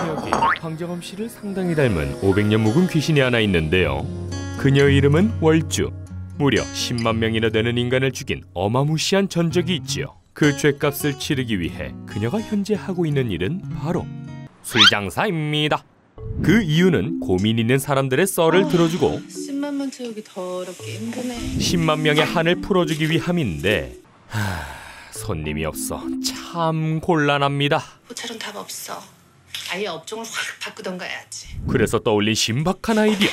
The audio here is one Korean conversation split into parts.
여기 황정음 씨를 상당히 닮은 500년 묵은 귀신이 하나 있는데요. 그녀의 이름은 월주. 무려 10만 명이나 되는 인간을 죽인 어마무시한 전적이 있지요. 그 죗값을 치르기 위해 그녀가 현재 하고 있는 일은 바로 술장사입니다. 그 이유는 고민 있는 사람들의 썰을 들어주고 10만 명 채우기 더럽게 힘드네. 10만 명의 한을 풀어주기 위함인데 손님이 없어 참 곤란합니다. 포차론 답 없어. 아예 업종을 확 바꾸던가 해야지. 그래서 떠올린 신박한 아이디어.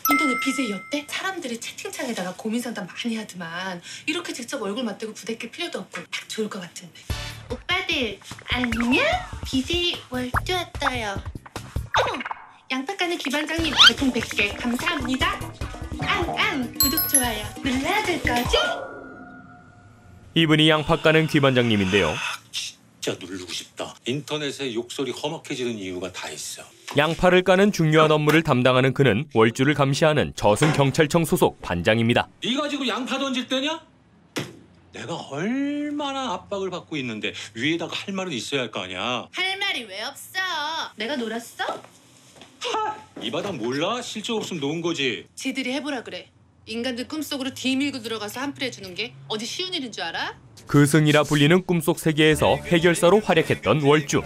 인터넷 BJ 어때? 사람들이 채팅창에다가 고민 상담 많이 하더만 이렇게 직접 얼굴 맞대고 부대낄 필요도 없고 딱 좋을 것 같은데. 오빠들 안녕? BJ 월주 왔어요. 어머! 양파 까는 기반장님 별풍 100개 감사합니다. 앙앙 구독 좋아요 눌러야 될 거지? 이분이 양파 까는 귀반장님인데요. 진짜 누르고 싶다. 인터넷에 욕설이 험악해지는 이유가 다 있어. 양파를 까는 중요한 업무를 담당하는 그는 월주를 감시하는 저승경찰청 소속 반장입니다. 네가 지금 양파 던질 때냐? 내가 얼마나 압박을 받고 있는데 위에다가 할 말은 있어야 할 거 아니야. 할 말이 왜 없어? 내가 놀았어? 이 바닥 몰라? 실적 없으면 놓은 거지. 지들이 해보라 그래. 인간들 꿈속으로 뒤밀고 들어가서 한풀 해주는 게 어디 쉬운 일인 줄 알아? 그승이라 불리는 꿈속 세계에서 해결사로 활약했던 월주.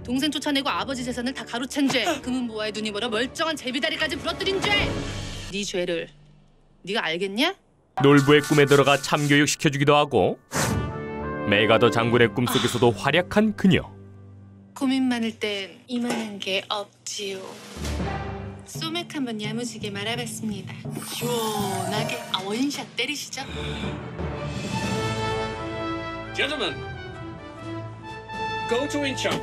동생 쫓아내고 아버지 재산을 다 가로챈 죄. 금은보화에 눈이 멀어 멀쩡한 제비다리까지 부러뜨린 죄. 네 죄를 네가 알겠냐? 놀부의 꿈에 들어가 참교육시켜주기도 하고 메가더 장군의 꿈속에서도 활약한 그녀. 고민 많을 땐 이만한 게 없지요. 소맥 한번 야무지게 말아봤습니다. 시원하게 원샷 때리시죠. Gentlemen, go to Incheon.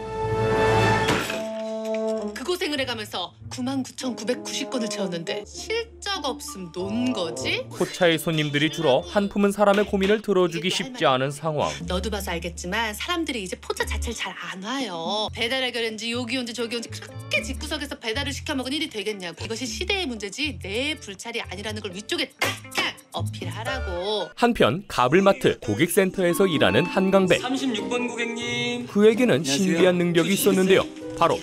그 고생을 해가면서 99,990건을 채웠는데 실적 없음 논 거지? 포차의 손님들이 줄어 한 품은 사람의 고민을 들어주기 쉽지 않은 상황. 너도 봐서 알겠지만 사람들이 이제 포차 자체를 잘 안 와요. 배달 해결인지 여기 온지 저기 온지 그렇게 집구석에서 배달을 시켜 먹은 일이 되겠냐고. 이것이 시대의 문제지 내 불찰이 아니라는 걸 위쪽에 딱딱 어필하라고. 한편 가블마트 고객센터에서 일하는 한강배. 36번 고객님. 그에게는 신비한 능력이 있었는데요. 바로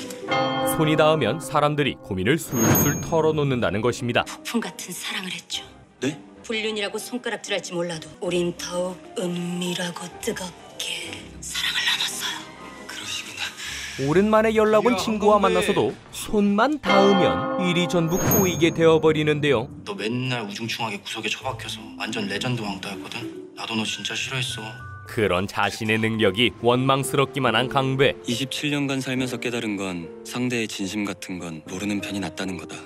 손이 닿으면 사람들이 고민을 술술 털어놓는다는 것입니다. 폭풍 같은 사랑을 했죠. 네? 불륜이라고 손가락질할지 몰라도 우린 더욱 은밀하고 뜨겁게 사랑을 나눴어요. 그러시구나. 오랜만에 연락 온 친구와 만나서도 손만 닿으면 일이 전부 꼬이게 되어버리는데요. 너 맨날 우중충하게 구석에 처박혀서 완전 레전드 왕따였거든. 나도 너 진짜 싫어했어. 그런 자신의 능력이 원망스럽기만 한 강배. 27년간 살면서 깨달은 건 상대의 진심 같은 건 모르는 편이 낫다는 거다.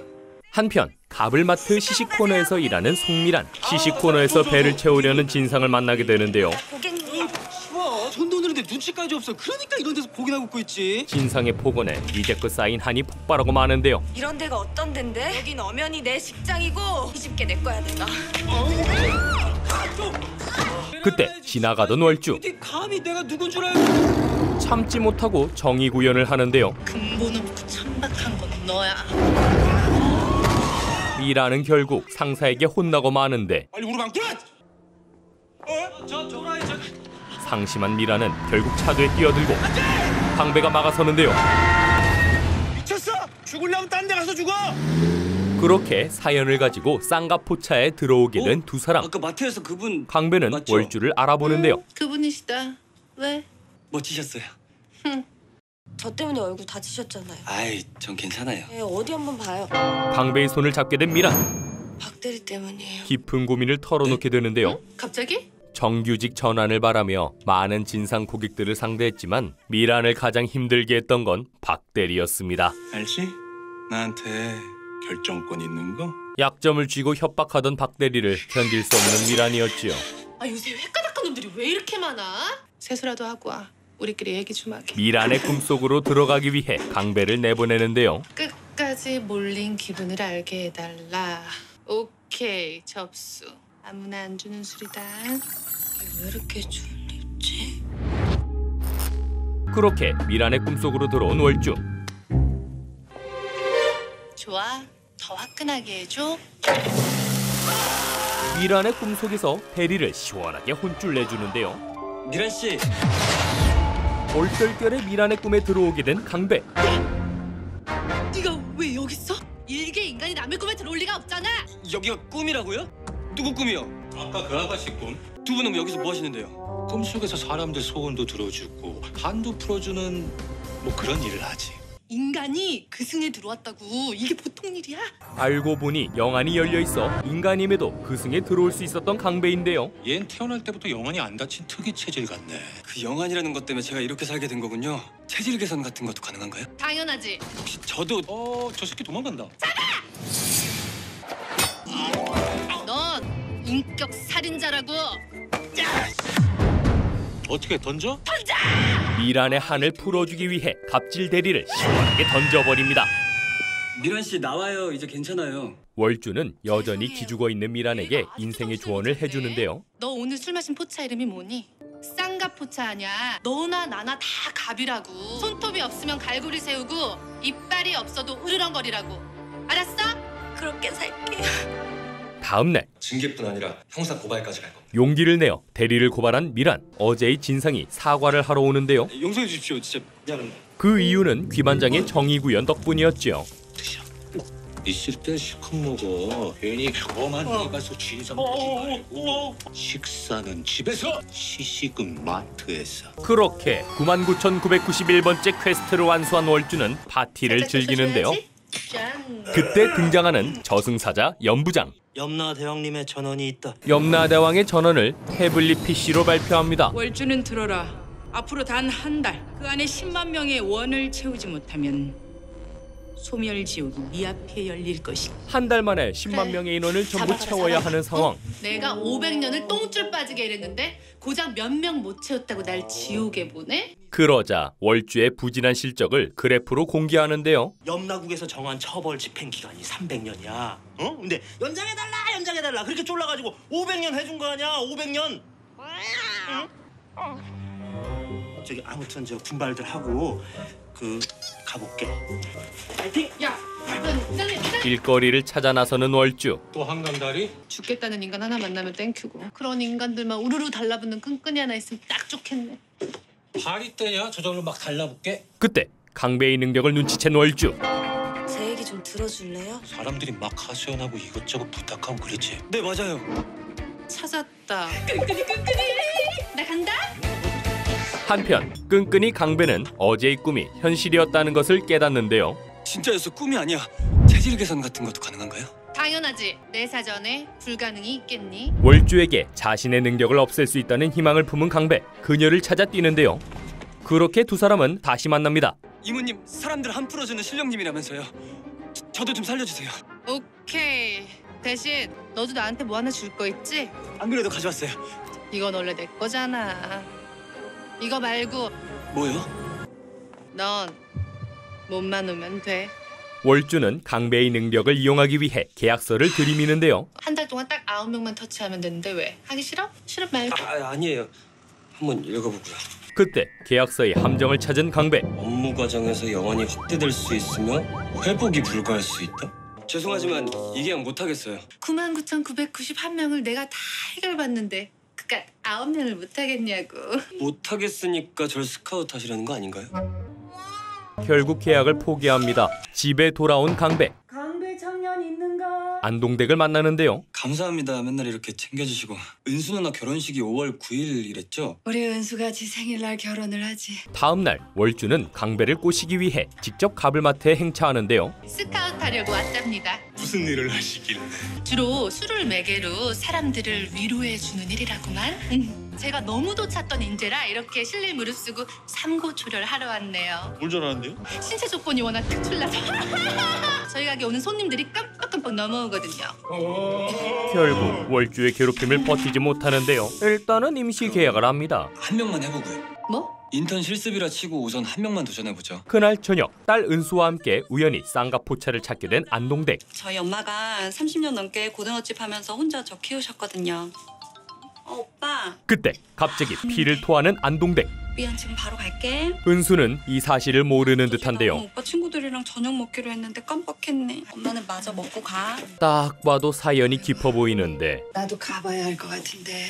한편 가블마트 시식 코너에서 일하는 송미란. 시식 코너에서 배를 채우려는 진상을 만나게 되는데요. 고객님. 손도 오는데 눈치까지 없어. 그러니까 이런 데서 고기나 굽고 있지. 진상의 폭언에 이제껏 쌓인 한이 폭발하고 마는데요. 이런 데가 어떤 데인데? 여긴 엄연히 내 식장이고 뒤집게 낼 거야 내가. 그때 지나가던 월주. 어디 감히 내가 누군 줄 알고. 참지 못하고 정의 구현을 하는데요. 근본 없고 천박한 건 너야. 미라는 결국 상사에게 혼나고 마는데 빨리 무릎 꿇어! 저 도라이 저. 상심한 미라는 결국 차도에 뛰어들고 강배가 막아서는데요. 미쳤어! 죽으려면 딴 데 가서 죽어! 그렇게 사연을 가지고 쌍가포차에 들어오게 된 두 사람. 아까 마트에서 그분 강배는 맞죠? 월주를 알아보는데요. 그분이시다. 왜? 멋지셨어요. 저 때문에 얼굴 다치셨잖아요. 아이, 전 괜찮아요. 네, 어디 한번 봐요. 강배의 손을 잡게 된 미라. 박대리 때문이에요. 깊은 고민을 털어놓게 되는데요. 갑자기? 정규직 전환을 바라며 많은 진상 고객들을 상대했지만 미란을 가장 힘들게 했던 건 박대리였습니다. 알지? 나한테 결정권 있는 거? 약점을 쥐고 협박하던 박대리를 견딜 수 없는 미란이었지요. 아 요새 획가닥한 놈들이 왜 이렇게 많아? 세수라도 하고 와. 우리끼리 얘기 좀 하게. 미란의 꿈속으로 들어가기 위해 강배를 내보내는데요. 끝까지 몰린 기분을 알게 해달라. 오케이 접수. 아무나 안 주는 술이다. 왜 이렇게 졸립지? 그렇게 미란의 꿈속으로 들어온 월주. 좋아. 더 화끈하게 해줘. 미란의 꿈속에서 대리를 시원하게 혼쭐 내주는데요. 미란 씨, 얼떨결에 미란의 꿈에 들어오게 된 강배. 네가 왜 여기 있어? 일개 인간이 남의 꿈에 들어올 리가 없잖아. 여기가 꿈이라고요? 누구 꿈이요? 아까 그 아가씨 꿈? 두 분은 여기서 뭐 하시는데요? 꿈속에서 사람들 소원도 들어주고 한도 풀어주는 뭐 그런 일을 하지. 인간이 그 승에 들어왔다고. 이게 보통 일이야? 알고 보니 영안이 열려 있어 인간임에도 그 승에 들어올 수 있었던 강배인데요. 얜 태어날 때부터 영안이 안 닫힌 특이 체질 같네. 그 영안이라는 것 때문에 제가 이렇게 살게 된 거군요. 체질 개선 같은 것도 가능한가요? 당연하지. 혹시 저도 저 새끼 도망간다. 넌 인격 살인자라고. 어떻게 던져? 미란의 한을 풀어주기 위해 갑질 대리를 시원하게 던져버립니다. 미란 씨 나와요. 이제 괜찮아요. 월주는 여전히 기죽어 있는 미란에게 인생의 조언을 해주는데요. 너 오늘 술 마신 포차 이름이 뭐니? 쌍갑포차 아냐? 너나 나나 다 갑이라고. 손톱이 없으면 갈고리 세우고 이빨이 없어도 으르렁거리라고. 알았어? 그렇게 살게. 다음 날 징계뿐 아니라 형사 고발까지 갈 겁니다. 용기를 내어 대리를 고발한 미란. 어제의 진상이 사과를 하러 오는데요. 용서해 주십시오. 진짜 미안합니다. 그 이유는 귀반장의 정의 구현 덕분이었죠. 있을 땐 시컷 먹어. 괜히 엄한 데 가서 진상 보지 말고. 식사는 집에서, 시식은 마트에서. 그렇게 99,991번째 퀘스트를 완수한 월주는 파티를 즐기는데요. 짠. 그때 등장하는 저승사자 염부장. 염라 대왕님의 전원이 있다. 염라대왕의 전언을 태블릿 PC로 발표합니다. 월주는 들어라. 앞으로 단 한 달 그 안에 10만 명의 원을 채우지 못하면 소멸지옥이 네 앞에 열릴 것이다. 한 달 만에 10만 명의 인원을 전부 채워야 하는 상황. 내가 500년을 똥줄 빠지게 일했는데 고작 몇 명 못 채웠다고 날 지옥에 보내? 그러자 월주의 부진한 실적을 그래프로 공개하는데요. 염라국에서 정한 처벌 집행 기간이 300년이야. 어? 근데 연장해달라 그렇게 쫄라가지고 500년 해준 거 아니야? 500년. 응? 저기 아무튼 저 분발들 하고 가볼게. 파이팅! 야, 일단은 일거리를 찾아 나서는 월주. 또 한강다리? 죽겠다는 인간 하나 만나면 땡큐고. 그런 인간들만 우르르 달라붙는 끈끈이 하나 있으면 딱 좋겠네. 다리 떼냐? 저절로 막 달라붙게? 그때 강배의 능력을 눈치챈 월주. 제 얘기 좀 들어줄래요? 사람들이 막 하소연하고 이것저것 부탁하고 그랬지. 네 맞아요. 찾았다. 끈끈이. 나 간다. 한편 끈끈이 강배는 어제의 꿈이 현실이었다는 것을 깨닫는데요. 진짜였어. 꿈이 아니야. 체질 개선 같은 것도 가능한가요? 당연하지. 내 사전에 불가능이 있겠니? 월주에게 자신의 능력을 없앨 수 있다는 희망을 품은 강배. 그녀를 찾아 뛰는데요. 그렇게 두 사람은 다시 만납니다. 이모님 사람들 한 풀어주는 실령님이라면서요. 저도 좀 살려주세요. 오케이. 대신 너도 나한테 뭐 하나 줄 거 있지? 안 그래도 가져왔어요. 이건 원래 내 거잖아. 이거 말고 뭐요? 넌 몸만 오면 돼. 월주는 강배의 능력을 이용하기 위해 계약서를 들이미는데요. 한 달 동안 딱 9명만 터치하면 되는데 왜? 하기 싫어? 싫어 말고. 아니에요. 한번 읽어보고요. 그때 계약서의 함정을 찾은 강배. 업무 과정에서 영원히 확대될 수 있으며 회복이 불가할 수 있다? 죄송하지만 이 계약 못하겠어요. 99,991명을 내가 다 해결봤는데 그깟 9명을 못하겠냐고. 못하겠으니까 절 스카우트 하시려는 거 아닌가요? 결국 계약을 포기합니다. 집에 돌아온 강배. 강배 청년 있는가? 안동댁을 만나는데요. 감사합니다. 맨날 이렇게 챙겨주시고. 은수 누나 결혼식이 5월 9일이랬죠? 우리 은수가 지 생일날 결혼을 하지. 다음 날 월주는 강배를 꼬시기 위해 직접 가불마트에 행차하는데요. 스카우트 하려고 왔답니다. 무슨 일을 하시길래? 주로 술을 매개로 사람들을 위로해주는 일이라고만. 제가 너무도 찾던 인재라 이렇게 실내 무릅쓰고 삼고초려를 하러 왔네요. 뭘 잘하는데요? 신체 조건이 워낙 특출나서 저희 가게 오는 손님들이 깜빡깜빡 넘어오거든요. 결국 월주의 괴롭힘을 버티지 못하는데요. 일단은 임시 계약을 합니다. 한 명만 해보고요. 뭐? 인턴 실습이라 치고 우선 한 명만 도전해보죠. 그날 저녁 딸 은수와 함께 우연히 쌍가포차를 찾게 된 안동댁. 저희 엄마가 30년 넘게 고등어집 하면서 혼자 저 키우셨거든요. 오빠. 그때 갑자기 피를 토하는 안동댁. 미안, 지금 바로 갈게. 은수는 이 사실을 모르는 듯한데요. 오빠 친구들이랑 저녁 먹기로 했는데 깜빡했네. 엄마는 마저 먹고 가. 딱 봐도 사연이 깊어 보이는데 나도 가봐야 할 것 같은데.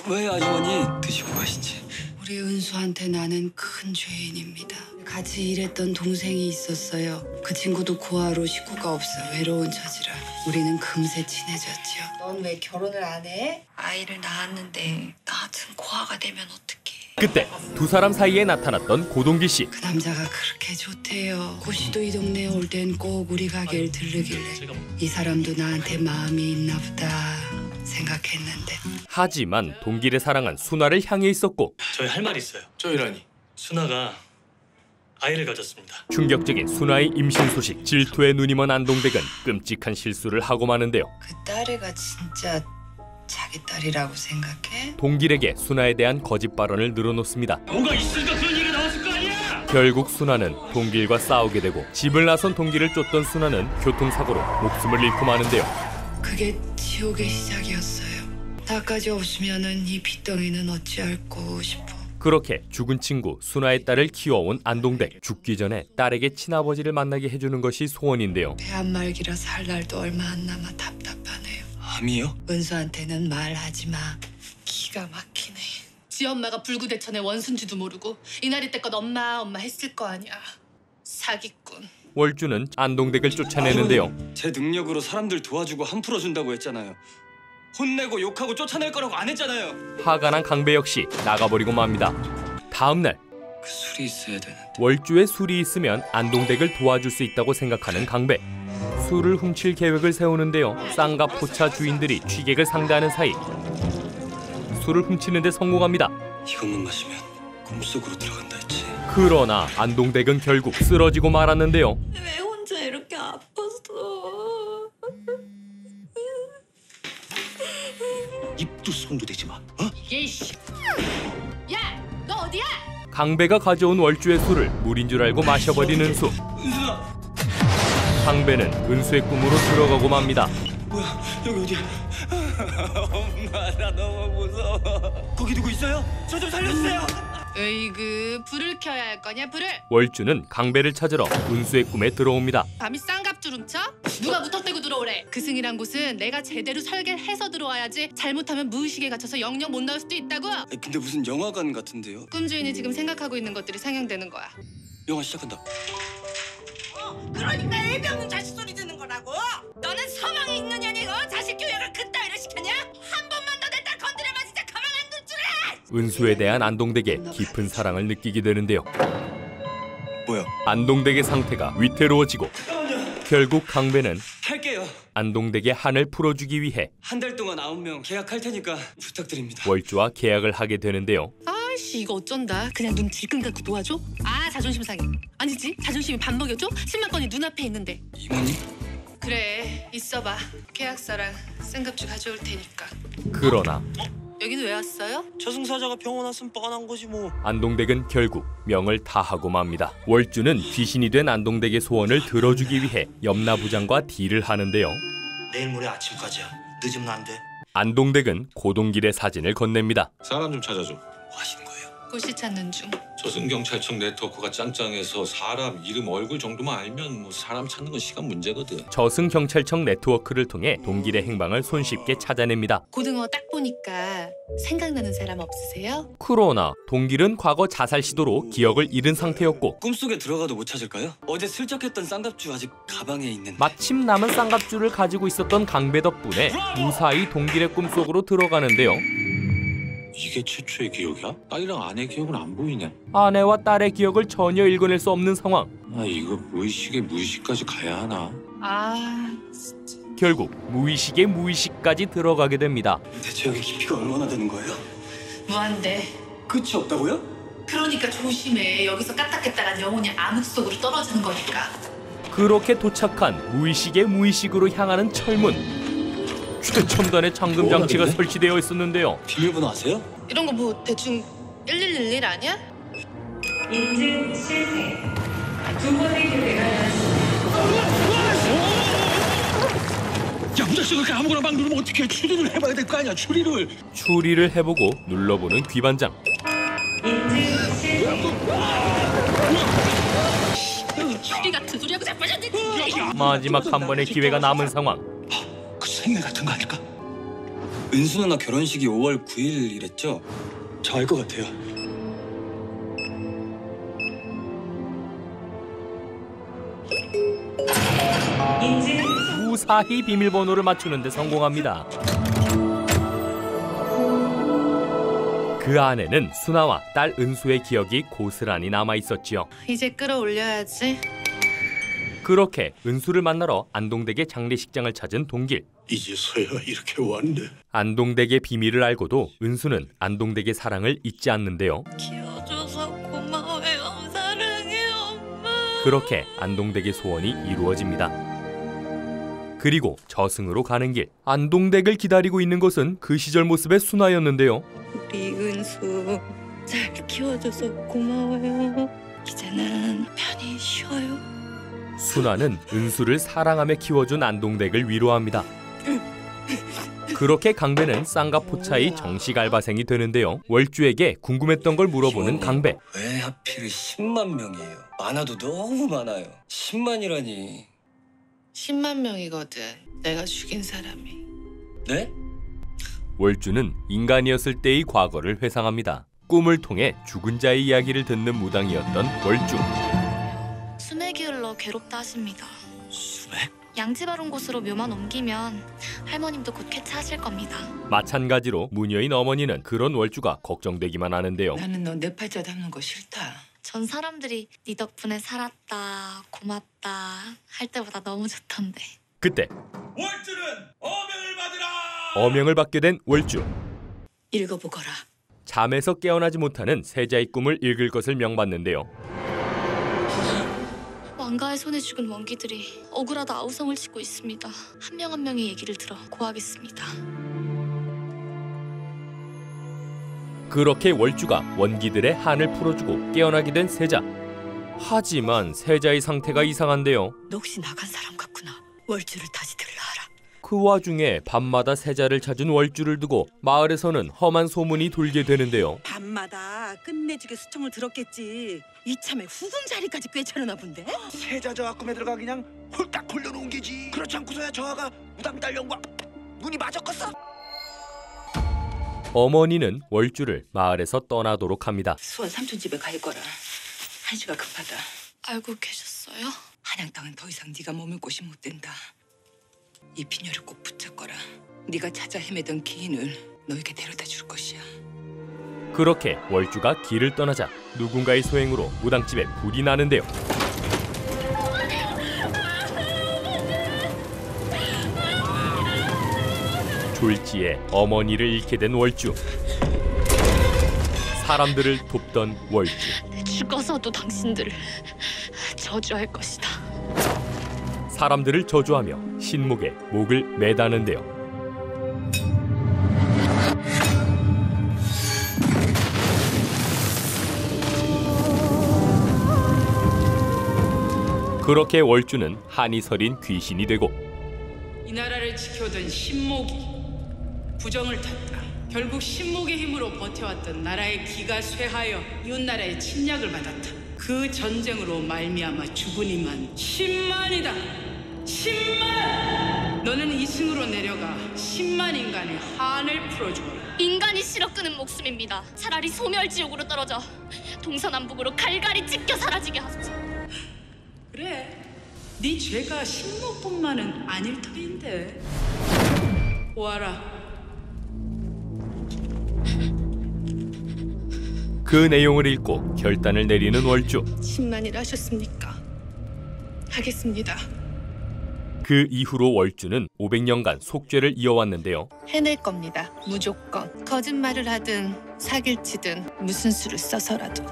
왜 아주머니 드시고 가시지? 우리 은수한테 나는 큰 죄인입니다. 같이 일했던 동생이 있었어요. 그 친구도 고아로 식구가 없어 외로운 처지라 우리는 금세 친해졌지요. 넌 왜 결혼을 안 해? 아이를 낳았는데 나 같은 고아가 되면 어떡해. 그때 두 사람 사이에 나타났던 고동기 씨. 그 남자가 그렇게 좋대요. 고시도 이 동네에 올 땐 꼭 우리 가게를 들르길래 이 사람도 나한테 마음이 있나 보다 생각했는데. 하지만 동길의 사랑은 순아를 향해 있었고 저희 할 말 있어요. 저희라니. 순아가 아이를 가졌습니다. 충격적인 순아의 임신 소식. 질투에 눈이 먼 안동댁은 끔찍한 실수를 하고 마는데요. 그 딸애가 진짜 자기 딸이라고 생각해? 동길에게 순아에 대한 거짓 발언을 늘어놓습니다. 뭐가 있으니까 그런 얘기가 나왔을 거 아니야? 결국 순아는 동길과 싸우게 되고 집을 나선 동길을 쫓던 순아는 교통사고로 목숨을 잃고 마는데요. 그게 지옥의 시작이었어요. 나까지 없으면은 이 빚덩이는 어찌할꼬 싶어. 그렇게 죽은 친구 순아의 딸을 키워온 안동댁. 죽기 전에 딸에게 친아버지를 만나게 해주는 것이 소원인데요. 배안 말기라 살 날도 얼마 안 남아 답답하네요. 암이요? 은수한테는 말하지 마. 기가 막히네. 지 엄마가 불구대천의 원순지도 모르고 이날이 때껏 엄마 했을 거 아니야. 사기꾼. 월주는 안동댁을 쫓아내는데요. 제 능력으로 사람들 도와주고 한 풀어준다고 했잖아요. 혼내고 욕하고 쫓아낼 거라고 안 했잖아요. 화가 난 강배 역시 나가버리고 맙니다. 다음 날 그 술이 있어야 되는데. 월주에 술이 있으면 안동댁을 도와줄 수 있다고 생각하는 강배. 술을 훔칠 계획을 세우는데요. 쌍갑 포차 주인들이 취객을 상대하는 사이 술을 훔치는 데 성공합니다. 이것만 마시면 꿈속으로 들어간다 했지. 그러나 안동댁은 결국 쓰러지고 말았는데요. 왜 혼자 이렇게 아팠어? 입도 손도 대지 마. 예이씨. 야, 너 어디야? 강배가 가져온 월주의 술을 물인 줄 알고 마셔버리는 수. 강배는 은수의 꿈으로 들어가고 맙니다. 뭐야? 여기 어디야? 엄마 나 너무 무서워. 거기 누구 있어요? 저 좀 살려주세요. 으이그 불을 켜야 할 거냐 불을? 월주는 강배를 찾으러 은수의 꿈에 들어옵니다. 감히 쌍갑줄 훔쳐? 누가 무턱대고 들어오래? 그 승이란 곳은 내가 제대로 설계를 해서 들어와야지 잘못하면 무의식에 갇혀서 영영 못 나올 수도 있다고. 근데 무슨 영화관 같은데요? 꿈주인이 지금 생각하고 있는 것들이 상영되는 거야. 영화 시작한다. 그러니까 애비 없는 자식 소리 듣는 거라고. 너는 서방에 있는 년이 자식 교육을 그따위로 시켰냐? 한 번만 너 내 딸 건드려봐 진짜 가만 안 둘 줄 알아. 은수에 대한 안동댁의 깊은 사랑을 느끼게 되는데요. 뭐야? 안동댁의 상태가 위태로워지고 결국 강배는 할게요. 안동댁의 한을 풀어주기 위해 한 달 동안 9명 계약할 테니까 부탁드립니다. 월주와 계약을 하게 되는데요. 아이씨 이거 어쩐다. 그냥 눈 질끈 감고 도와줘? 아 자존심 상해. 아니지 자존심이 밥 먹여줘? 10만 건이 눈앞에 있는데. 이모님? 그래 있어봐. 계약서랑 쌍갑줄 가져올 테니까. 그러나 여기는 왜 왔어요? 저승사자가 병원 왔으면 뻔한 거지 뭐. 안동댁은 결국 명을 다하고 맙니다. 월주는 귀신이 된 안동댁의 소원을 들어주기 위해 염라부장과 딜을 하는데요. 내일 모레 아침까지야. 늦으면 안 돼. 안동댁은 고동길의 사진을 건넵니다. 사람 좀 찾아줘. 뭐 하시는 거예요? 꽃이 찾는 중. 저승경찰청 네트워크가 짱짱해서 사람 이름 얼굴 정도만 알면 뭐 사람 찾는 건 시간 문제거든. 저승경찰청 네트워크를 통해 동길의 행방을 손쉽게 찾아냅니다. 고등어 딱 보니까 생각나는 사람 없으세요? 그러나 동길은 과거 자살 시도로 기억을 잃은 상태였고 꿈속에 들어가도 못 찾을까요? 어제 슬쩍 했던 쌍갑주 아직 가방에 있는데. 마침 남은 쌍갑줄을 가지고 있었던 강배 덕분에 무사히 동길의 꿈속으로 들어가는데요. 이게 최초의 기억이야? 딸이랑 아내 기억은 안 보이네. 아내와 딸의 기억을 전혀 읽어낼 수 없는 상황. 아 이거 무의식에 무의식까지 가야 하나? 아 진짜. 결국 무의식의 무의식까지 들어가게 됩니다. 대체 여기 깊이가 얼마나 되는 거예요? 무한대. 끝이 없다고요? 그러니까 조심해. 여기서 까딱했다간 영혼이 암흑 속으로 떨어지는 거니까. 그렇게 도착한 무의식의 무의식으로 향하는 철문. 최첨단의 잠금 장치가 설치되어 있었는데요. 비밀번호 아세요? 이런 거 뭐 대충 1111 아니야? 인증 실패. 두 번의 기회가 야, 무자식을 그렇게 아무거나 막 누르면 어떡해. 추리를 해봐야 될 거 아니야, 추리를. 추리를 해보고 눌러보는 귀반장. 인증 실패. 추리 같은 소리하고 자빠졌네. 마지막 한 번의 기회가 남은 상황. 그 생일 같은 거 아닐까? 은수 누나 결혼식이 5월 9일이랬죠? 저 알 것 같아요. 무사히 비밀번호를 맞추는 데 성공합니다. 그 안에는 순아와 딸 은수의 기억이 고스란히 남아 있었지요. 이제 끌어올려야지. 그렇게 은수를 만나러 안동댁의 장례식장을 찾은 동길. 이제서야 이렇게 왔네. 안동댁의 비밀을 알고도 은수는 안동댁의 사랑을 잊지 않는데요. 키워줘서 고마워요. 사랑해 엄마. 그렇게 안동댁의 소원이 이루어집니다. 그리고 저승으로 가는 길. 안동댁을 기다리고 있는 것은 그 시절 모습의 순아였는데요. 우리 은수 잘 키워줘서 고마워요. 이제는 편히 쉬어요. 순아는 은수를 사랑하며 키워준 안동댁을 위로합니다. 그렇게 강배는 쌍가포차의 정식 알바생이 되는데요. 월주에게 궁금했던 걸 물어보는 강배. 왜 하필 10만 명이에요? 많아도 너무 많아요. 10만이라니. 10만 명이거든. 내가 죽인 사람이. 네? 월주는 인간이었을 때의 과거를 회상합니다. 꿈을 통해 죽은 자의 이야기를 듣는 무당이었던 월주. 수맥이 흘러 괴롭다 하십니다. 수맥? 양지 바른 곳으로 묘만 옮기면 할머님도 곧 쾌차하실 겁니다. 마찬가지로 무녀인 어머니는 그런 월주가 걱정되기만 하는데요. 나는 너 내 팔자 담는 거 싫다. 전 사람들이 네 덕분에 살았다, 고맙다 할 때보다 너무 좋던데. 그때 월주는 어명을 받으라. 어명을 받게 된 월주. 읽어보거라. 잠에서 깨어나지 못하는 세자의 꿈을 읽을 것을 명받는데요. 왕가의 손에 죽은 원기들이 억울하다 아우성을 치고 있습니다. 한 명 한 명의 얘기를 들어 고하겠습니다. 그렇게 월주가 원기들의 한을 풀어주고 깨어나게 된 세자. 하지만 세자의 상태가 이상한데요. 너 혹시 나간 사람 같구나. 월주를 다시 들라하라. 그 와중에 밤마다 세자를 찾은 월주를 두고 마을에서는 험한 소문이 돌게 되는데요. 밤마다 끝내주게 수청을 들었겠지. 이참에 후궁 자리까지 꿰차려나 본데? 세자 저하 꿈에 들어가 그냥 홀딱 돌려놓은 게지. 그렇지 않고서야 저하가 무당 딸령과 눈이 맞았겠어? 어머니는 월주를 마을에서 떠나도록 합니다. 수원 삼촌 집에 갈 거라. 한시가 급하다. 알고 계셨어요? 한양 땅은 더 이상 네가 머물 곳이 못 된다. 이 비녀를 꼭 붙잡거라. 네가 찾아 헤매던 기인을 너에게 데려다 줄 것이야. 그렇게 월주가 길을 떠나자 누군가의 소행으로 무당집에 불이 나는데요. 졸지에 어머니를 잃게 된 월주. 사람들을 돕던 월주. 죽어서도 당신들을 저주할 것이다. 사람들을 저주하며 신목에 목을 매다는데요. 그렇게 월주는 한이 서린 귀신이 되고 이 나라를 지켜오던 신목이 부정을 탔다. 결국 신목의 힘으로 버텨왔던 나라의 기가 쇠하여 이웃나라의 침략을 받았다. 그 전쟁으로 말미암아 죽은 이만 10만이다. 10만! 너는 이승으로 내려가 10만 인간의 한을 풀어주거라. 인간이 실어 끄는 목숨입니다. 차라리 소멸지옥으로 떨어져 동서남북으로 갈갈이 찢겨 사라지게 하소서. 그래, 네 죄가 신목뿐만은 아닐 터인데. 보아라. 그 내용을 읽고 결단을 내리는 월주. 10만이라 하셨습니까? 하겠습니다. 그 이후로 월주는 500년간 속죄를 이어왔는데요. 해낼 겁니다. 무조건. 거짓말을 하든 사귈지든 무슨 수를 써서라도.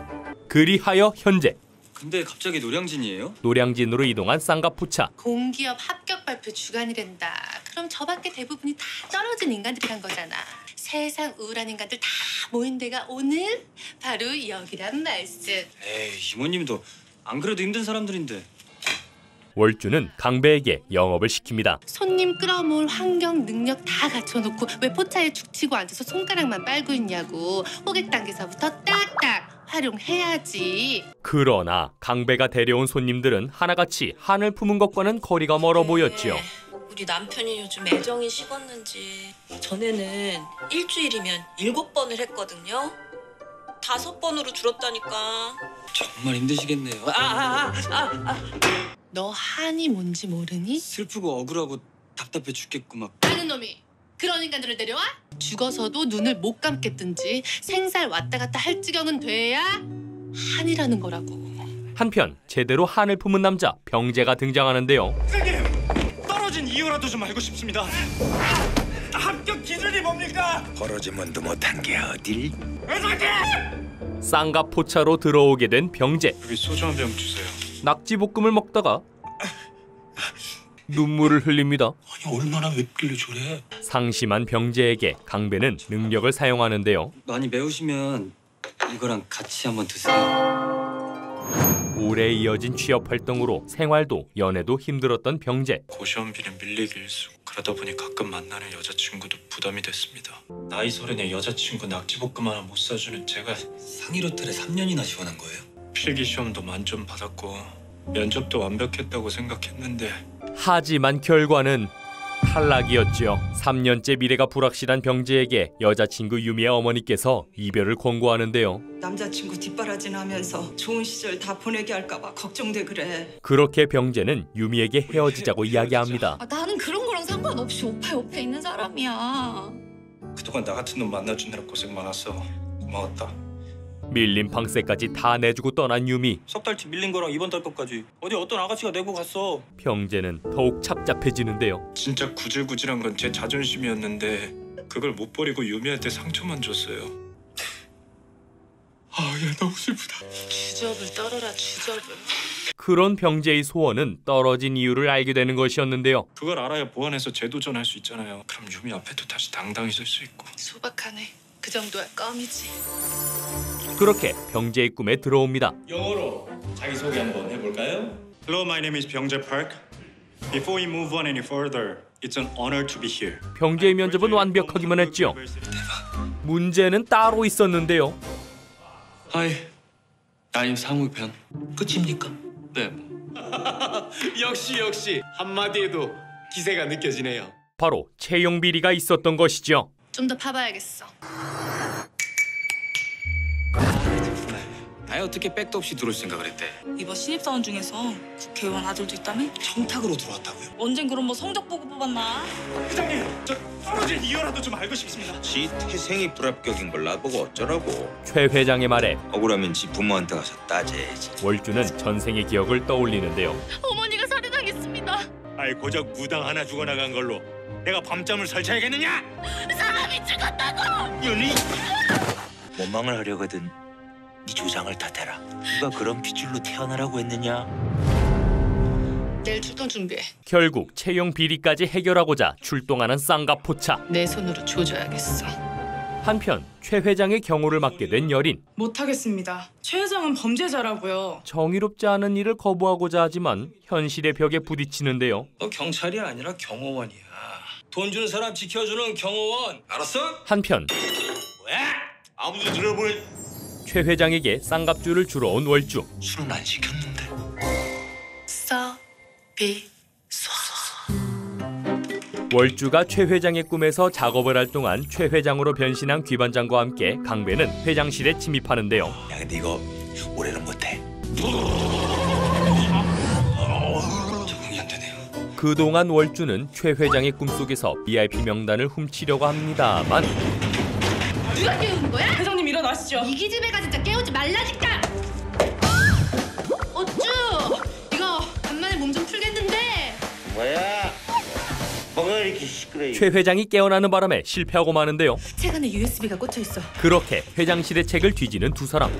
그리하여 현재 근데 갑자기 노량진이에요? 노량진으로 이동한 쌍가포차. 공기업 합격 발표 주간이란다. 그럼 저 밖에 대부분이 다 떨어진 인간들이 간 거잖아. 세상 우울한 인간들 다 모인 데가 오늘 바로 여기란 말씀. 에이, 이모님도 안 그래도 힘든 사람들인데. 월주는 강배에게 영업을 시킵니다. 손님 끌어모을 환경, 능력 다 갖춰놓고 왜 포차에 죽치고 앉아서 손가락만 빨고 있냐고. 호객 단계서부터 딱딱 활용해야지. 그러나 강배가 데려온 손님들은 하나같이 한을 품은 것과는 거리가 멀어 보였지요. 우리 남편이 요즘 애정이 식었는지 전에는 일주일이면 7번을 했거든요. 5번으로 줄었다니까. 정말 힘드시겠네요. 너 한이 뭔지 모르니? 슬프고 억울하고 답답해 죽겠고 막. 아는 놈이 그런 인간들을 데려와? 죽어서도 눈을 못 감겠든지 생살 왔다 갔다 할 지경은 돼야 한이라는 거라고. 한편 제대로 한을 품은 남자 병재가 등장하는데요. 선생님! 떨어진 이유라도 좀 알고 싶습니다. 합격 기준이 뭡니까? 벌어지면도 못한 게 어딜? 선생님! 쌍가포차로 들어오게 된 병재. 여기 소주 한 병 주세요. 낙지볶음을 먹다가 눈물을 흘립니다. 아니 얼마나 맵길래 저래? 상심한 병재에게 강배는 능력을 사용하는데요. 많이 매우시면 이거랑 같이 한번 드세요. 오래 이어진 취업 활동으로 생활도 연애도 힘들었던 병재. 고시원비는 밀리기 일쑤. 그러다 보니 가끔 만나는 여자친구도 부담이 됐습니다. 나이 서른에 여자친구 낙지볶음 하나 못 사주는 제가 상일 호텔에 3년이나 지원한 거예요? 필기 시험도 만점 받았고 면접도 완벽했다고 생각했는데 하지만 결과는 탈락이었죠. 3년째 미래가 불확실한 병재에게 여자친구 유미의 어머니께서 이별을 권고하는데요. 남자친구 뒷바라진 하면서 좋은 시절 다 보내게 할까봐 걱정돼 그래. 그렇게 병재는 유미에게 헤어지자고 이야기합니다. 나는 그런 거랑 상관없이 오빠 옆에 있는 사람이야. 그동안 나 같은 놈 만나주느라 고생 많았어. 고마웠다. 밀린 방세까지 다 내주고 떠난 유미. 석 달치 밀린 거랑 이번 달 것까지 어디 어떤 아가씨가 내고 갔어. 병재는 더욱 착잡해지는데요. 진짜 구질구질한 건 제 자존심이었는데 그걸 못 버리고 유미한테 상처만 줬어요. 야 너무 슬프다. 주접을 떨어라 주접을. 그런 병재의 소원은 떨어진 이유를 알게 되는 것이었는데요. 그걸 알아야 보완해서 재도전할 수 있잖아요. 그럼 유미 앞에도 다시 당당히 설 수 있고. 소박하네. 그 정도야 껌이지. 그렇게 병재의 꿈에 들어옵니다. 영어로 자기소개 한번 해볼까요? Hello, my name is 병재 Park. Before we move on any further, it's an honor to be here. 병재의 면접은 완벽하기만 했죠. 문제는 따로 있었는데요. 하이, I'm 상우편. 끝입니까? 네. 역시 한마디에도 기세가 느껴지네요. 바로 채용 비리가 있었던 것이죠. 좀 더 파봐야겠어. 아예 어떻게 백도 없이 들어올 생각을 했대? 이번 신입사원 중에서 국회의원 아들도 있다며? 청탁으로 들어왔다고요? 언젠 그럼 뭐 성적 보고 뽑았나? 회장님, 저 떨어진 이유라도 좀 알고 싶습니다. 지 태생이 불합격인 걸 나보고 어쩌라고. 최 회장의 말에 억울하면 지 부모한테 가서 따져야지. 월주는 전생의 기억을 떠올리는데요. 어머니가 살해당했습니다. 아이 고작 무당 하나 죽어나간 걸로 내가 밤잠을 설쳐야겠느냐? 사람이 죽었다고! 윤희! 원망을 하려거든 네 조상을 탓해라. 누가 그런 핏줄로 태어나라고 했느냐? 내일 출동 준비해. 결국 채용 비리까지 해결하고자 출동하는 쌍가포차. 내 손으로 조져야겠어. 한편 최 회장의 경호를 맡게 된 여린. 못하겠습니다. 최 회장은 범죄자라고요. 정의롭지 않은 일을 거부하고자 하지만 현실의 벽에 부딪히는데요. 너 경찰이 아니라 경호원이야. 돈 주는 사람 지켜주는 경호원. 알았어? 한편 왜? 아무도 들어보니 최 회장에게 쌍갑주를 주러 온 월주. 술은 안 시켰는데. 월주가 최 회장의 꿈에서 작업을 할 동안 최 회장으로 변신한 귀반장과 함께 강배는 회장실에 침입하는데요. 야 근데 이거 올해는 못해. 적응이 안 되네요. 그동안 월주는 최 회장의 꿈속에서 VIP 명단을 훔치려고 합니다만 누가 깨우는 거야? 회장님 일어나시죠. 이 기집애가 진짜 깨우지 말라니까. 어쭈, 이거 간만에 몸 좀 풀겠는데. 뭐야? 뭐가 이렇게 시끄러워? 최 회장이 깨어나는 바람에 실패하고 마는데요. 책 안에 USB가 꽂혀 있어. 그렇게 회장실의 책을 뒤지는 두 사람.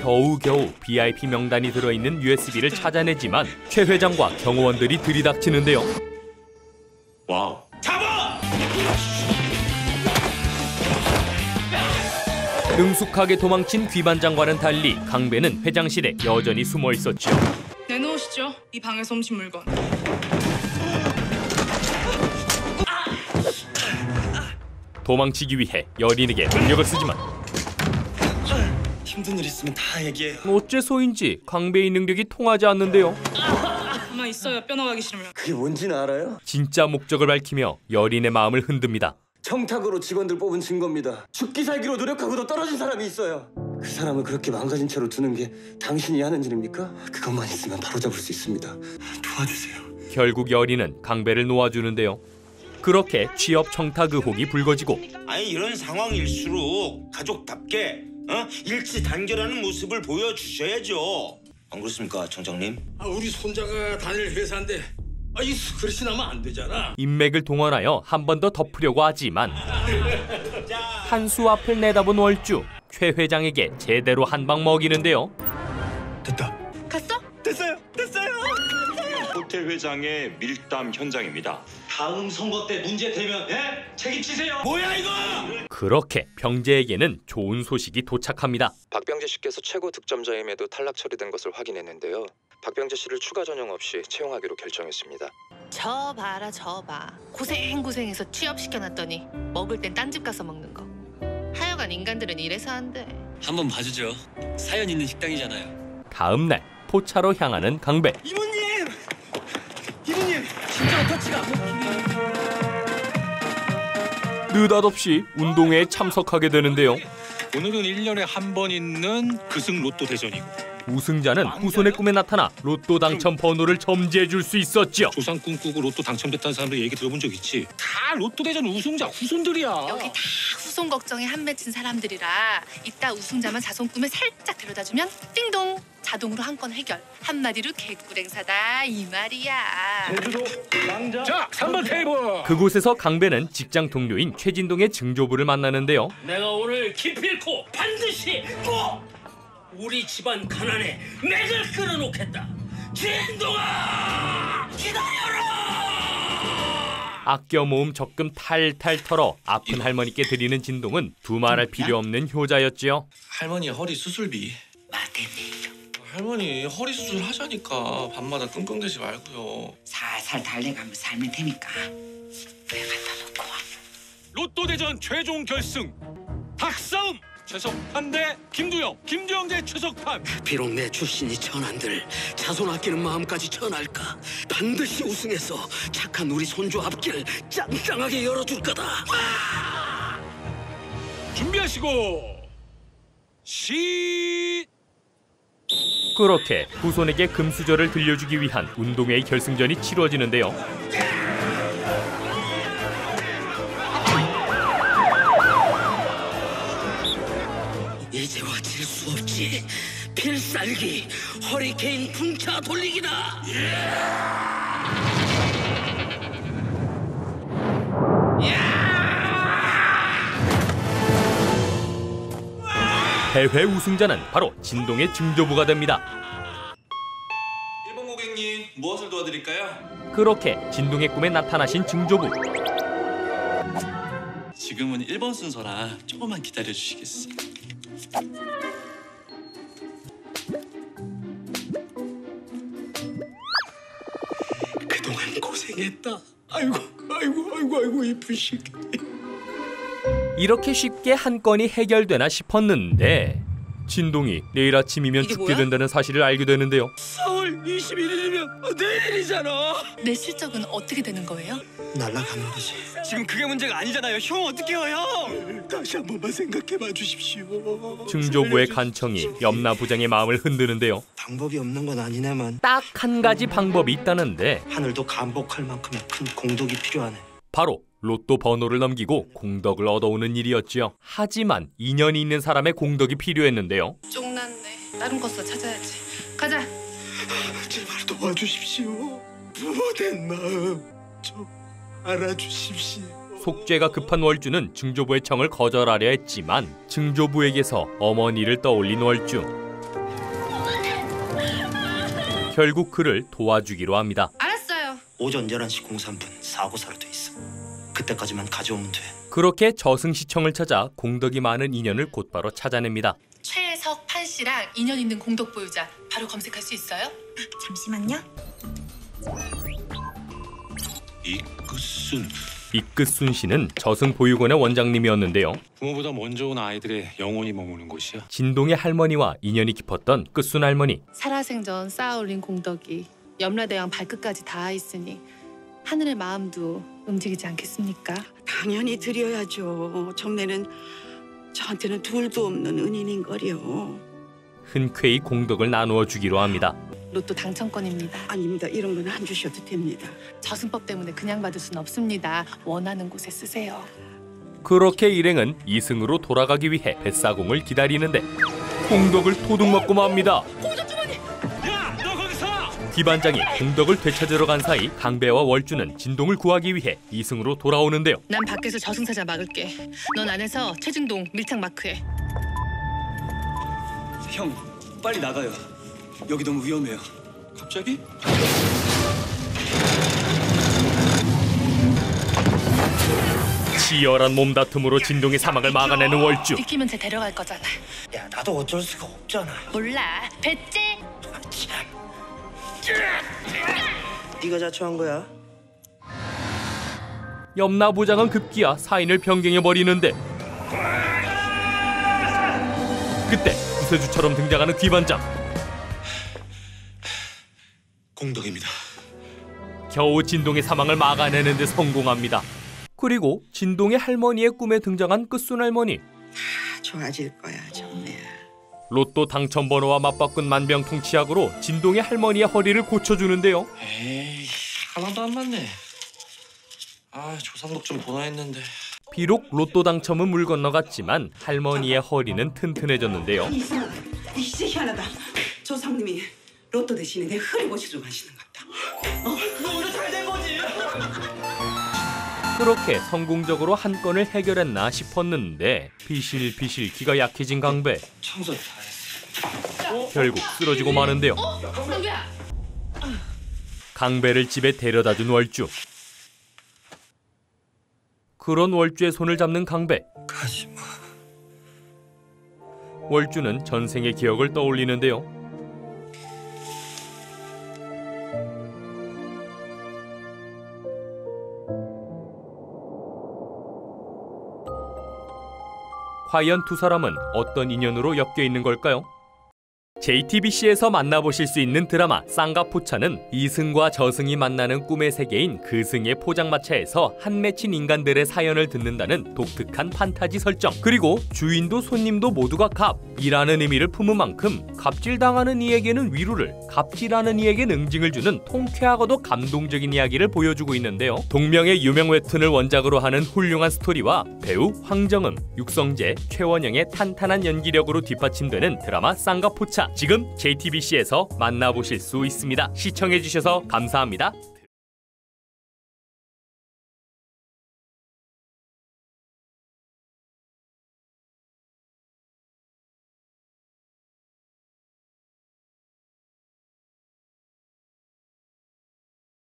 겨우겨우 VIP 명단이 들어있는 USB를 찾아내지만 최 회장과 경호원들이 들이닥치는데요. 와우. 잡아! 능숙하게 도망친 귀반장과는 달리 강배는 회장실에 여전히 숨어 있었죠. 내놓으시죠. 이 방에서 훔친 물건. 도망치기 위해 여린에게 능력을 쓰지만 힘든 일 있으면 다 얘기해요. 어째서인지 강배의 능력이 통하지 않는데요. 가만 있어요. 뼈나가기 싫으면. 그게 뭔지는 알아요? 진짜 목적을 밝히며 여린의 마음을 흔듭니다. 청탁으로 직원들 뽑은 증거입니다. 죽기 살기로 노력하고도 떨어진 사람이 있어요. 그 사람을 그렇게 망가진 채로 두는 게 당신이 하는 일입니까? 그것만 있으면 바로잡을 수 있습니다. 도와주세요. 결국 여린은 강배를 놓아주는데요. 그렇게 취업 청탁 의혹이 불거지고 아니 이런 상황일수록 가족답게 일치 단결하는 모습을 보여주셔야죠. 안 그렇습니까, 청장님? 우리 손자가 다닐 회사인데 이 그릇이 나면 안 되잖아. 인맥을 동원하여 한 번 더 덮으려고 하지만 한수 앞을 내다본 월주, 최 회장에게 제대로 한 방 먹이는데요. 됐다. 갔어? 됐어요. 호텔 회장의 밀담 현장입니다. 다음 선거 때 문제 되면 책임지세요. 뭐야 이거? 그렇게 병재에게는 좋은 소식이 도착합니다. 박병재 씨께서 최고 득점자임에도 탈락 처리된 것을 확인했는데요. 박병재 씨를 추가 전형 없이 채용하기로 결정했습니다. 저 봐라 저 봐. 고생해서 취업시켜놨더니 먹을 땐 딴 집 가서 먹는 거. 하여간 인간들은 이래서 안 돼. 한번 봐주죠. 사연 있는 식당이잖아요. 다음 날 포차로 향하는 강배. 이모님 진짜 터치가. 느닷없이 운동회에 참석하게 되는데요. 오늘은 1년에 한 번 있는 그승 로또 대전이고 우승자는 후손의 꿈에 나타나 로또 당첨 번호를 점지해 줄 수 있었죠. 조상 꿈꾸고 로또 당첨됐다는 사람들 얘기 들어본 적 있지? 다 로또 대전 우승자 후손들이야. 여기 다 후손 걱정에 한 맺힌 사람들이라 이따 우승자만 자손 꿈에 살짝 데려다주면 띵동 자동으로 한 건 해결. 한마디로 개꿀행사다 이 말이야. 제주도 낭자. 자, 3번 테이블. 그곳에서 강배는 직장 동료인 최진동의 증조부를 만나는데요. 내가 오늘 기필코 반드시 꼭 우리 집안 가난에 맥을 끊어놓겠다. 진동아 기다려라. 아껴 모은 적금 탈탈 털어 아픈 할머니께 드리는 진동은 두말할 필요 없는 효자였지요. 할머니 허리 수술비. 할머니 허리 수술 하자니까 밤마다 끙끙대지 말고요. 살살 달래가며 살면 되니까. 로또 대전 최종 결승 닭싸움. 최석판 대 김두영, 김두영 대 최석판. 비록 내 출신이 천한들 자손 아끼는 마음까지 천할까. 반드시 우승해서 착한 우리 손주 앞길 짱짱하게 열어줄 거다. 준비하시고 그렇게 후손에게 금수저를 들려주기 위한 운동회의 결승전이 치러지는데요. 이제와 질 수 없지. 필살기 허리케인 풍차 돌리기다. 대회 우승자는 바로 진동의 증조부가 됩니다. 1번 고객님 무엇을 도와드릴까요? 그렇게 진동의 꿈에 나타나신 증조부. 지금은 1번 순서라 조금만 기다려 주시겠어요? 그동안 고생했다. 아이고 이쁜 새끼. 이렇게 쉽게 한 건이 해결되나 싶었는데 진동이 내일 아침이면 이게 죽게 뭐야? 된다는 사실을 알게 되는데요. 4월 21일이면 내일이잖아. 내 실적은 어떻게 되는 거예요? 날아가는 거지. 지금 그게 문제가 아니잖아요. 형 어떡해요, 형? 다시 한 번만 생각해봐 주십시오. 증조부의 간청이 염라 부장의 마음을 흔드는데요. 방법이 없는 건 아니네만 딱 한 가지 방법이 있다는데 하늘도 감복할 만큼의 큰 공덕이 필요하네. 바로 로또 번호를 넘기고 공덕을 얻어오는 일이었지요. 하지만 인연이 있는 사람의 공덕이 필요했는데요. 쪽났네. 다른 거써 찾아야지. 가자. 제발 도와주십시오. 부모된 마음 좀 알아주십시오. 속죄가 급한 월주는 증조부의 청을 거절하려 했지만 증조부에게서 어머니를 떠올린 월주. 결국 그를 도와주기로 합니다. 알았어요. 오전 11시 03분 사고사로 돼 있어. 그때까지만 가져오면 돼. 그렇게 저승시청을 찾아 공덕이 많은 인연을 곧바로 찾아냅니다. 최석판 씨랑 인연 있는 공덕 보유자 바로 검색할 수 있어요? 잠시만요. 이끝순. 이끝순 씨는 저승보육원의 원장님이었는데요. 부모보다 먼저 온 아이들의 영혼이 머무는 곳이야. 진동의 할머니와 인연이 깊었던 끝순 할머니. 살아생전 쌓아올린 공덕이 염라대왕 발끝까지 닿아 있으니 하늘의 마음도 움직이지 않겠습니까? 당연히 드려야죠. 정내는 저한테는 둘도 없는 은인인걸요. 흔쾌히 공덕을 나누어 주기로 합니다. 로또 당첨권입니다. 아닙니다. 이런 건 안 주셔도 됩니다. 저승법 때문에 그냥 받을 수는 없습니다. 원하는 곳에 쓰세요. 그렇게 일행은 이승으로 돌아가기 위해 뱃사공을 기다리는데 공덕을 도둑맞고 맙니다. 야, 너 거기서! 기반장이 공덕을 되찾으러 간 사이 강배와 월주는 진동을 구하기 위해 이승으로 돌아오는데요. 난 밖에서 저승사자 막을게. 넌 안에서 최진동 밀착 마크해. 형, 빨리 나가요. 여기 너무 위험해요. 갑자기? 치열한 몸다툼으로 진동의 사막을 막아내는 월주. 비키면 쟤 데려갈 거잖아. 야, 나도 어쩔 수가 없잖아. 몰라. 뱃째. 네가 자초한 거야? 염라부장은 급기야 사인을 변경해버리는데 그때 구세주처럼 등장하는 귀반장. 공덕입니다. 겨우 진동의 사망을 막아내는 데 성공합니다. 그리고 진동의 할머니의 꿈에 등장한 끝순 할머니. 좋아질 거야, 정내야. 로또 당첨 번호와 맞바꾼 만병통치약으로 진동의 할머니의 허리를 고쳐주는데요. 에이, 하나도 안 맞네. 아, 조상록 좀 보나 했는데. 비록 로또 당첨은 물 건너갔지만 할머니의 허리는 튼튼해졌는데요. 이제 희한하다. 조상님이 로또 대신에 내 허리 고쳐 좀 하시는 것 같다. 너 오늘 잘 된 거지? 그렇게 성공적으로 한 건을 해결했나 싶었는데 비실비실 기가 약해진 강배. 청소 다 했어. 결국 쓰러지고 마는데요. 강배야. 강배를 집에 데려다준 월주. 그런 월주의 손을 잡는 강배. 가지마. 월주는 전생의 기억을 떠올리는데요. 과연 두 사람은 어떤 인연으로 엮여 있는 걸까요? JTBC에서 만나보실 수 있는 드라마 쌍가포차는 이승과 저승이 만나는 꿈의 세계인 그승의 포장마차에서 한 맺힌 인간들의 사연을 듣는다는 독특한 판타지 설정, 그리고 주인도 손님도 모두가 갑이라는 의미를 품은 만큼 갑질당하는 이에게는 위로를, 갑질하는 이에겐 응징을 주는 통쾌하고도 감동적인 이야기를 보여주고 있는데요. 동명의 유명 웹툰을 원작으로 하는 훌륭한 스토리와 배우 황정음, 육성재, 최원영의 탄탄한 연기력으로 뒷받침되는 드라마 쌍가포차, 지금 JTBC에서 만나보실 수 있습니다. 시청해주셔서 감사합니다.